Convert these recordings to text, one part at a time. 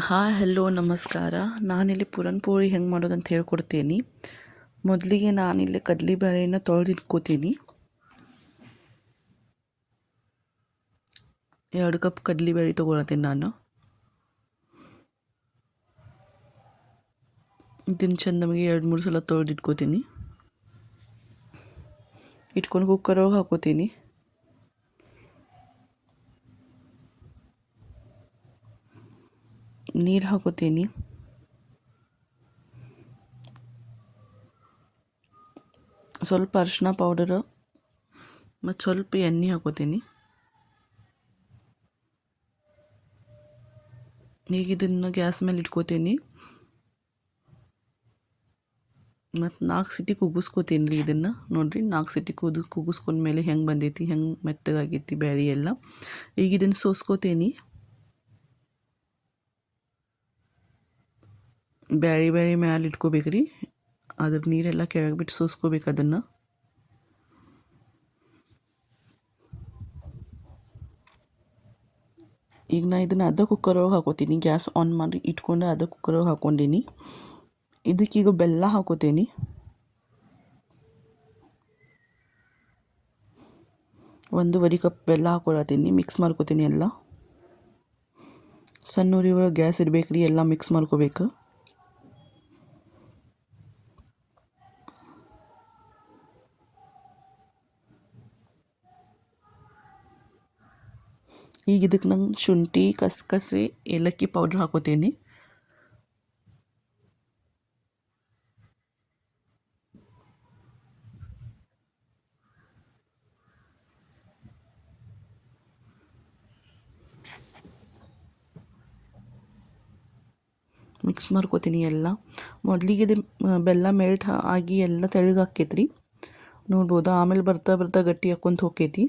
Hi hello ನಮಸ್ಕಾರ. ನಾನಿಲ್ಲಿ Pooran ಹೆಂಗೆ ಮಾಡೋದಂತ ಹೇಳ್ಕೊಡ್ತೀನಿ. ಮೊದಲಿಗೆ ನಾನಿಲ್ಲಿ ಕಡಲೆಬೇಳೆನ ತೊಳೆದಿಟ್ಕೋತೀನಿ. 2 ಕಪ್ ಕಡಲೆಬೇಳೆ ತೊಗೊಳತ್ತೀನಿ ನಾನು. ಇದನ್ನು ಚೆಂದ ನಮಗೆ 2-3 ಸಲ ತೊಳೆದಿಟ್ಕೋತೀನಿ. ಇಟ್ಕೊಂಡು ಕುಕ್ಕರ್ ಒಳಗೆ ಹಾಕೋತೀನಿ. ನೀರು ಹಾಕೋತೀನಿ. ಸ್ವಲ್ಪ ಅರಿಶಿನ ಪೌಡರ್ ಮತ್ತು ಸ್ವಲ್ಪ ಎಣ್ಣೆ ಹಾಕೋತೀನಿ. ಈಗ ಇದನ್ನು ಗ್ಯಾಸ್ ಮೇಲೆ ಇಟ್ಕೋತೀನಿ ಮತ್ತು 4 ಸಿಟಿ ಕುಗ್ಗಿಸ್ಕೋತೀನಿ ರೀ. ಇದನ್ನು ನೋಡಿರಿ, 4 ಸಿಟಿ ಕುಗ್ಗಿಸ್ಕೊಂಡ್ಮೇಲೆ ಹೆಂಗೆ ಬಂದೈತಿ, ಹೆಂಗೆ ಮೆತ್ತಗಾಗೈತಿ ಬ್ಯಾಳಿ ಎಲ್ಲ. ಈಗ ಇದನ್ನು ಸೋಸ್ಕೋತೀನಿ. ಬ್ಯಾಳಿ ಮ್ಯಾಲೆ ಇಟ್ಕೋಬೇಕು ರೀ. ಅದ್ರ ನೀರೆಲ್ಲ ಕೆಳಗೆ ಬಿಟ್ಟು ಸೋಸ್ಕೋಬೇಕು ಅದನ್ನು. ಈಗ ನಾ ಇದನ್ನು ಅರ್ಧ ಕುಕ್ಕರ್ ಒಳಗೆ ಹಾಕೋತೀನಿ. ಗ್ಯಾಸ್ ಆನ್ ಮಾಡಿ ಇಟ್ಕೊಂಡು ಅರ್ಧ ಕುಕ್ಕರ್ ಒಳಗೆ ಹಾಕ್ಕೊಂಡೀನಿ. ಇದಕ್ಕೀಗ ಬೆಲ್ಲ ಹಾಕೋತೀನಿ. ಒಂದೂವರೆ ಕಪ್ ಬೆಲ್ಲ ಹಾಕೊಳತ್ತೀನಿ. ಮಿಕ್ಸ್ ಮಾಡ್ಕೋತೀನಿ ಎಲ್ಲ. ಸಣ್ಣ ಉರಿ ಒಳಗೆ ಗ್ಯಾಸ್ ಇಡಬೇಕು ರೀ. ಎಲ್ಲ ಮಿಕ್ಸ್ ಮಾಡ್ಕೋಬೇಕು. ಈಗ ಇದಕ್ಕೆ ನಂಗೆ ಶುಂಠಿ, ಕಸಕಸೆ, ಏಲಕ್ಕಿ ಪೌಡ್ರ್ ಹಾಕೋತೀನಿ. ಮಿಕ್ಸ್ ಮಾಡ್ಕೋತೀನಿ ಎಲ್ಲ. ಮೊದಲಿಗೆ ಇದು ಬೆಲ್ಲ ಮೆಲ್ಟ್ ಆಗಿ ಎಲ್ಲ ತೆಳ್ಳಗಾಕೈತಿ ರೀ, ನೋಡ್ಬೋದು. ಆಮೇಲೆ ಬರ್ತಾ ಬರ್ತಾ ಗಟ್ಟಿ ಹಾಕ್ಕೊಂತ ಹೋಕೈತಿ.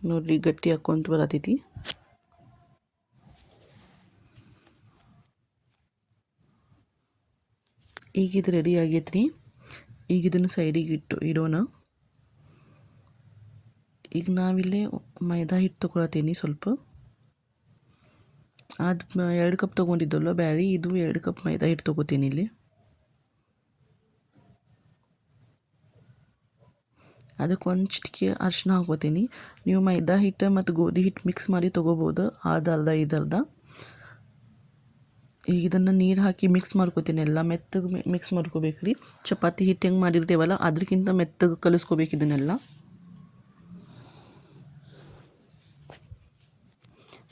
ನೋಡ್ರಿ, ಗಟ್ಟಿ ಹಾಕ್ಕೊಂತ ಬರತೈತಿ. ಈಗ ಇದು ರೆಡಿ ಆಗೈತೆ ರೀ. ಈಗ ಇದನ್ನು ಸೈಡಿಗೆ ಇಡೋಣ. ಈಗ ನಾವಿಲ್ಲೇ ಮೈದಾ ಹಿಟ್ಟು ತೊಗೊಳತ್ತೀನಿ ಸ್ವಲ್ಪ. ಅದು 2 ಕಪ್ ತೊಗೊಂಡಿದ್ದಲ್ಲ ಬ್ಯಾಳಿ, ಇದು 2 ಕಪ್ ಮೈದಾ ಹಿಟ್ಟು ತೊಗೋತೀನಿ ಇಲ್ಲಿ. ಅದಕ್ಕೆ ಒಂದು ಚಿಟಿಕೆ ಅರಿಶಿನ ಹಾಕೋತೀನಿ. ನೀವು ಮೈದಾ ಹಿಟ್ಟು ಮತ್ತು ಗೋಧಿ ಹಿಟ್ಟು ಮಿಕ್ಸ್ ಮಾಡಿ ತೊಗೋಬೋದು, ಅದರ್ಧ ಇದರ್ಧ. ಈಗ ಇದನ್ನು ನೀರು ಹಾಕಿ ಮಿಕ್ಸ್ ಮಾಡ್ಕೋತೀನಿ. ಎಲ್ಲ ಮೆತ್ತಗೆ ಮಿಕ್ಸ್ ಮಾಡ್ಕೋಬೇಕು ರೀ. ಚಪಾತಿ ಹಿಟ್ಟು ಹೆಂಗೆ ಮಾಡಿರ್ತೇವಲ್ಲ ಅದಕ್ಕಿಂತ ಮೆತ್ತಗೆ ಕಲಿಸ್ಕೋಬೇಕು ಇದನ್ನೆಲ್ಲ.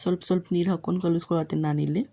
ಸ್ವಲ್ಪ ಸ್ವಲ್ಪ ನೀರು ಹಾಕ್ಕೊಂಡು ಕಲಿಸ್ಕೊಳತ್ತೀನಿ ನಾನಿಲ್ಲಿ.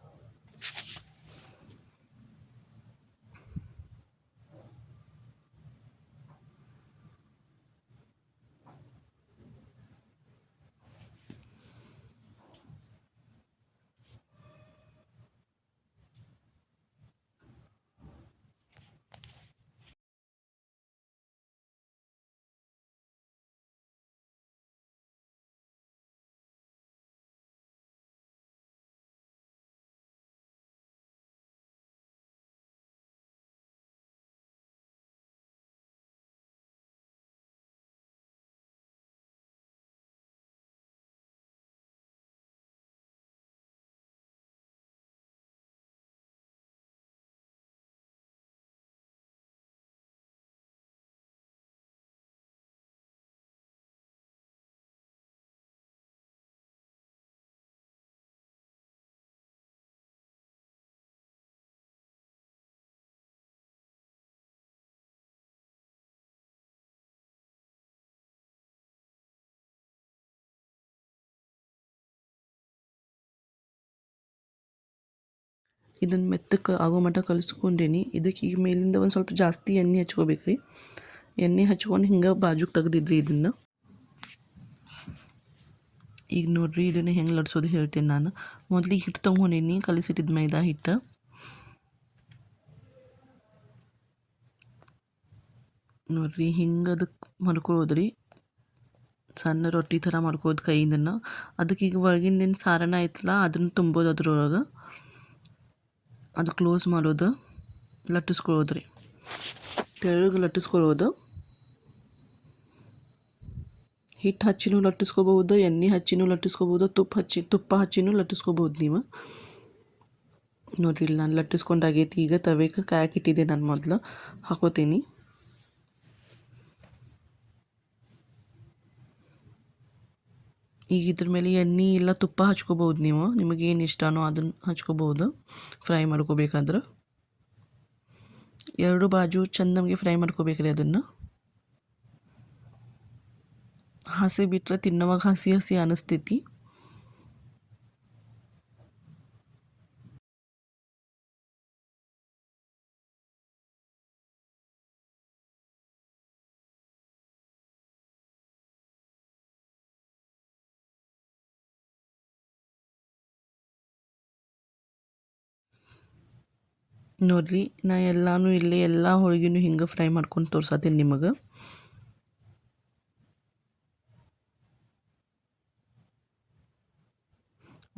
ಇದನ್ನು ಮೆತ್ತಕ್ಕೆ ಆಗೋ ಮಟ್ಟ ಕಲಿಸ್ಕೊಂಡೇನಿ. ಇದಕ್ಕೆ ಈಗ ಮೇಲಿಂದ ಒಂದು ಸ್ವಲ್ಪ ಜಾಸ್ತಿ ಎಣ್ಣೆ ಹಚ್ಕೋಬೇಕು ರೀ. ಎಣ್ಣೆ ಹಚ್ಕೊಂಡು ಹಿಂಗೆ ಬಾಜುಗೆ ತೆಗ್ದಿದ್ರಿ ಇದನ್ನು. ಈಗ ನೋಡಿರಿ, ಇದನ್ನು ಹೆಂಗೆ ಲಟ್ಸೋದು ಹೇಳ್ತೀನಿ ನಾನು. ಮೊದಲಿಗೆ ಹಿಟ್ಟು ತೊಗೊಂಡೀನಿ, ಕಲಿಸಿಟ್ಟಿದ್ದು ಮೈದಾ ಹಿಟ್ಟು. ನೋಡಿರಿ, ಹಿಂಗೆ ಅದಕ್ಕೆ ಮಾಡ್ಕೊಳ್ಳೋದ್ರಿ. ಸಣ್ಣ ರೊಟ್ಟಿ ಥರ ಮಾಡ್ಕೋದು ಕೈಯಿಂದನ್ನು. ಅದಕ್ಕೆ ಈಗ ಒಳಗಿಂದೇನು ಸಾರನ ಐತಲ್ಲ ಅದನ್ನು ತುಂಬೋದು ಅದ್ರೊಳಗೆ. ಅದು ಕ್ಲೋಸ್ ಮಾಡೋದು, ಲಟ್ಟಿಸ್ಕೊಳ್ಳೋದು ರೀ. ತೆಳ್ಳಗೆ ಲಟ್ಟಿಸ್ಕೊಳ್ಳೋದು. ಹಿಟ್ಟು ಹಚ್ಚಿನೂ ಲಟ್ಟಿಸ್ಕೋಬೋದು, ಎಣ್ಣೆ ಹಚ್ಚಿನೂ ಲಟ್ಟಿಸ್ಕೋಬೋದು, ತುಪ್ಪ ಹಚ್ಚಿನೂ ಲಟ್ಟಿಸ್ಕೋಬೋದು ನೀವು. ನೋಡಿರಿ ಇಲ್ಲಿ ನಾನು ಲಟ್ಟಿಸ್ಕೊಂಡಾಗೈತಿ. ಈಗ ತವೆಗೆ ಕಾಯಕ್ಕಿಟ್ಟಿದ್ದೆ ನಾನು ಮೊದಲು ಹಾಕೋತೀನಿ. ಈಗ ಇದ್ರ ಮೇಲೆ ಎಣ್ಣೆ ಇಲ್ಲ ತುಪ್ಪ ಹಚ್ಕೋಬೋದು ನೀವು. ನಿಮಗೇನು ಇಷ್ಟನೋ ಅದನ್ನು ಹಚ್ಕೋಬೋದು ಫ್ರೈ ಮಾಡ್ಕೋಬೇಕಾದ್ರೆ. ಎರಡು ಬಾಜು ಚೆಂದ ನಮಗೆ ಫ್ರೈ ಮಾಡ್ಕೋಬೇಕ್ರಿ ಅದನ್ನು. ಹಸಿ ಬಿಟ್ಟರೆ ತಿನ್ನೋವಾಗ ಹಸಿ ಹಸಿ ಅನಿಸ್ತೈತಿ. ನೋಡಿರಿ ನಾ ಎಲ್ಲನೂ ಇಲ್ಲಿ ಎಲ್ಲ ಹೋಳಿಗೆನೂ ಹಿಂಗೆ ಫ್ರೈ ಮಾಡ್ಕೊಂಡು ತೋರ್ಸತ್ತೀನಿ ನಿಮಗೆ.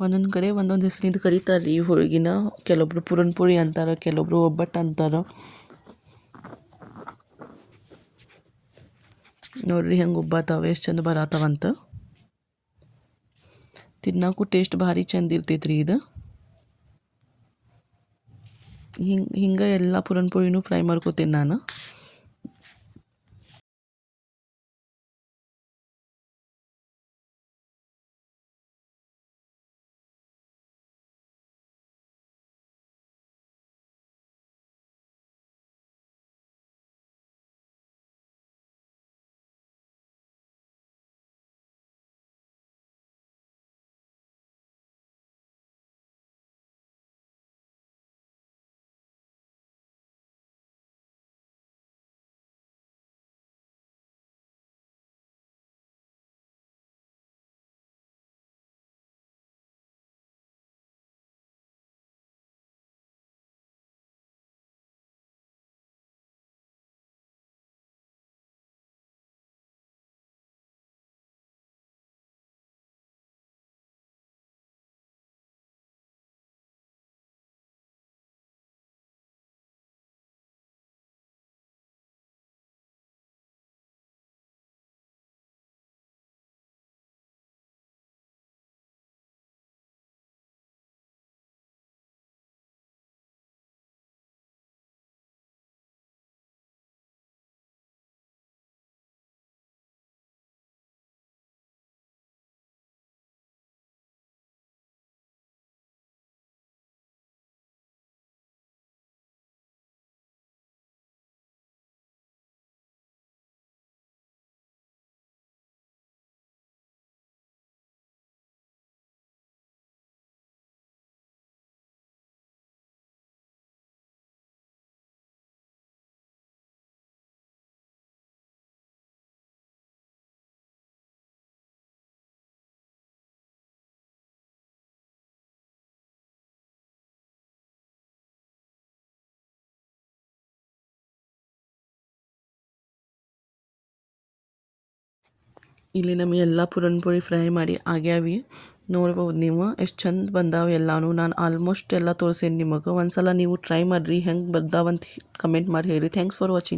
ಒಂದೊಂದು ಕಡೆ ಒಂದೊಂದು ಹೆಸರಿಂದ ಕರೀತಾರೆ ರೀ ಈ ಹೋಳಿಗೆನ. ಕೆಲವೊಬ್ರು ಪೂರನ್ಪುಳಿ ಅಂತಾರೆ, ಕೆಲವೊಬ್ರು ಒಬ್ಬಟ್ಟು ಅಂತಾರೆ. ನೋಡಿರಿ ಹೆಂಗೆ ಉಬ್ಬಾತಾವೆ, ಎಷ್ಟು ಚಂದ ಬರತ್ತಾವಂತ. ತಿನ್ನೋಕ್ಕೂ ಟೇಸ್ಟ್ ಭಾರಿ ಚಂದ ಇರ್ತೈತೆ ರೀ ಇದು. ಹಿಂಗೆ ಎಲ್ಲ ಪೂರನ್ಪುಳಿನೂ ಫ್ರೈ ಮಾಡ್ಕೋತೀನಿ ನಾನು. ಇಲ್ಲಿ ನಮಗೆ ಎಲ್ಲ ಪೂರನ್ಪುಳಿ ಫ್ರೈ ಮಾಡಿ ಆಗ್ಯಾವಿ. ನೋಡ್ಬೋದು ನೀವು ಎಷ್ಟು ಚಂದ ಬಂದಾವೆ ಎಲ್ಲನೂ. ನಾನು ಆಲ್ಮೋಸ್ಟ್ ಎಲ್ಲ ತೋರಿಸೇನಿ ನಿಮಗೆ. ಒಂದ್ಸಲ ನೀವು ಟ್ರೈ ಮಾಡಿರಿ, ಹೆಂಗೆ ಬಂದಾವಂತ ಕಮೆಂಟ್ ಮಾಡಿ ಹೇಳಿ. Thanks for watching.